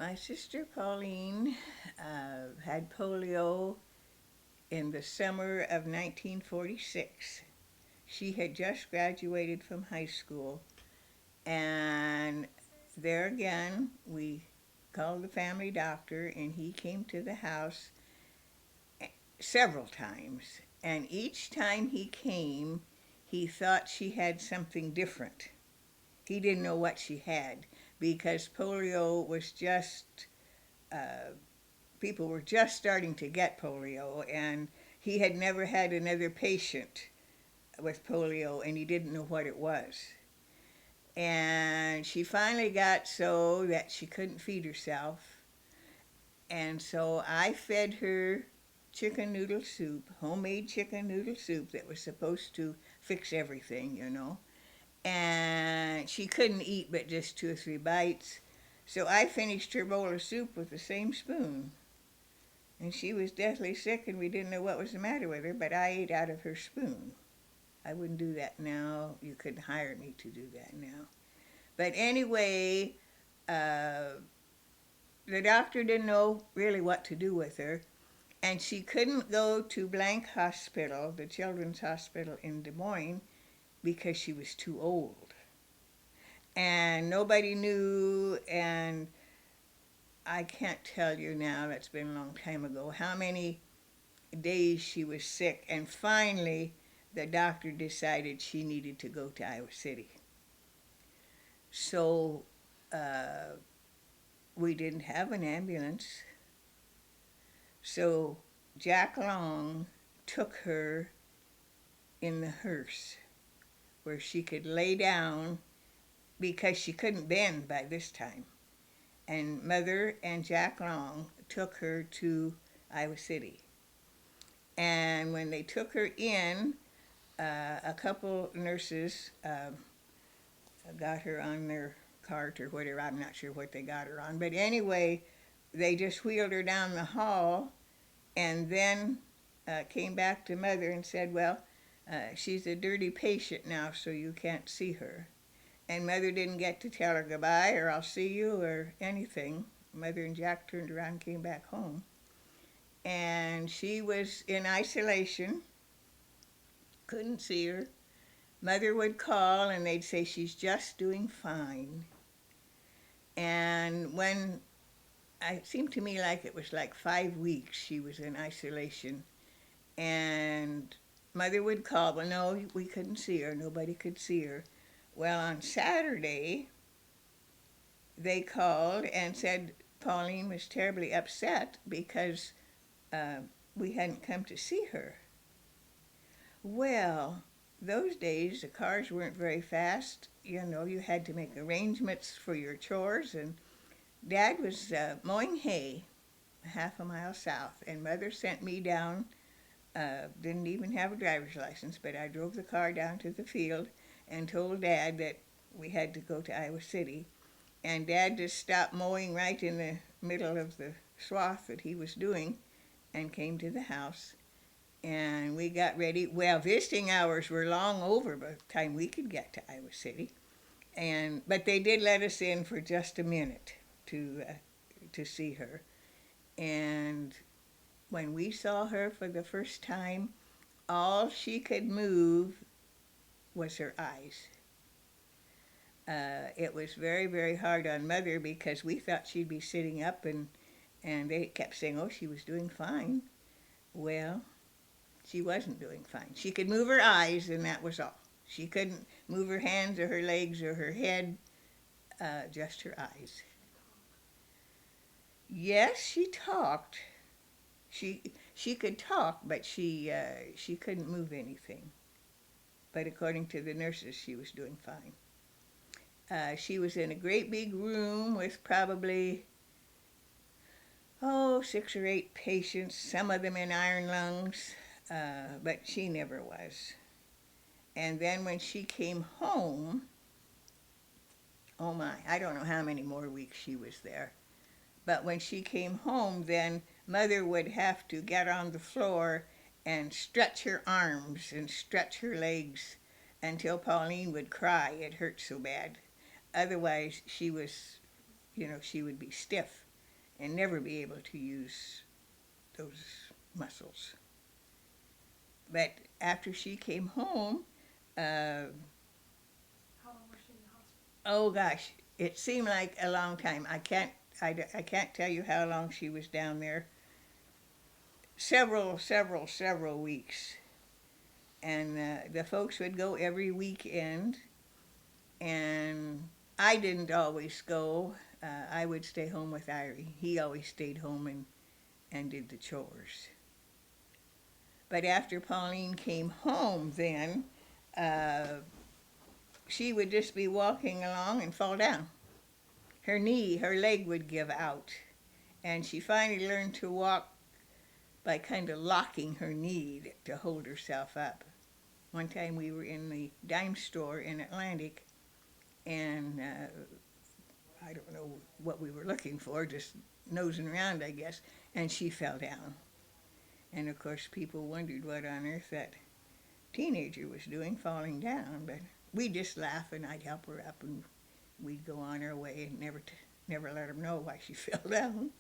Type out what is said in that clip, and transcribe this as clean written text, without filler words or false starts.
My sister Pauline had polio in the summer of 1946. She had just graduated from high school, and there again, we called the family doctor, and he came to the house several times. And each time he came, he thought she had something different. He didn't know what she had because polio was just people were just starting to get polio, and he had never had another patient with polio, and he didn't know what it was. And she finally got so that she couldn't feed herself, and so I fed her chicken noodle soup, homemade chicken noodle soup that was supposed to fix everything. And she couldn't eat but just 2 or 3 bites. So I finished her bowl of soup with the same spoon. And she was deathly sick, and we didn't know what was the matter with her, but I ate out of her spoon. I wouldn't do that now. You couldn't hire me to do that now. But anyway, uh, the doctor didn't know really what to do with her, and she couldn't go to Blank Hospital, the children's hospital in Des Moines, because she was too old. And nobody knew, and I can't tell you now, that's been a long time ago, how many days she was sick, and finally the doctor decided she needed to go to Iowa City. So uh, we didn't have an ambulance, so Jack Long took her in the hearse where she could lay down because she couldn't bend by this time. And Mother and Jack Long took her to Iowa City. And when they took her in, a couple nurses got her on their cart or whatever. I'm not sure what they got her on. But anyway, they just wheeled her down the hall and then came back to Mother and said, well, she's a dirty patient now, so you can't see her. And Mother didn't get to tell her goodbye or I'll see you or anything. Mother and Jack turned around and came back home. And she was in isolation, couldn't see her. Mother would call and they'd say she's just doing fine. And when it seemed to me like it was like 5 weeks she was in isolation, and Mother would call, well, no, we couldn't see her. Nobody could see her. Well, on Saturday, they called and said Pauline was terribly upset because uh, we hadn't come to see her. Well, those days the cars weren't very fast. You had to make arrangements for your chores, and Dad was mowing hay 1/2 mile south, and Mother sent me down. Didn't even have a driver's license, but I drove the car down to the field and told Dad that we had to go to Iowa City. And Dad just stopped mowing right in the middle of the swath that he was doing and came to the house. And we got ready. Well, visiting hours were long over by the time we could get to Iowa City. But they did let us in for just a minute to see her. And when we saw her for the first time, all she could move was her eyes. It was very, very hard on Mother because we thought she'd be sitting up, and they kept saying, oh, she was doing fine. Well, she wasn't doing fine. She could move her eyes, and that was all. She couldn't move her hands or her legs or her head, just her eyes. Yes, she talked. She she could talk, but she couldn't move anything. But according to the nurses, she was doing fine. She was in a great big room with probably 6 or 8 patients, some of them in iron lungs, but she never was. And then when she came home, oh my, I don't know how many more weeks she was there. But when she came home, then Mother would have to get on the floor and stretch her arms and stretch her legs until Pauline would cry. It hurt so bad. Otherwise, she would be stiff. and never be able to use those muscles. But after she came home, uh, How long was she in the hospital? oh gosh, it seemed like a long time. I can't tell you how long she was down there. Several weeks. And the folks would go every weekend, and I didn't always go. I would stay home with Irie. He always stayed home and did the chores. But after Pauline came home, then uh, she would just be walking along and fall down. Her leg would give out, and she finally learned to walk by kind of locking her knee to hold herself up. One time we were in the dime store in Atlantic, and I don't know what we were looking for, just nosing around, I guess, and she fell down. And of course, people wondered what on earth that teenager was doing falling down, but we just laugh, and I'd help her up, and we'd go on our way and never let her know why she fell down.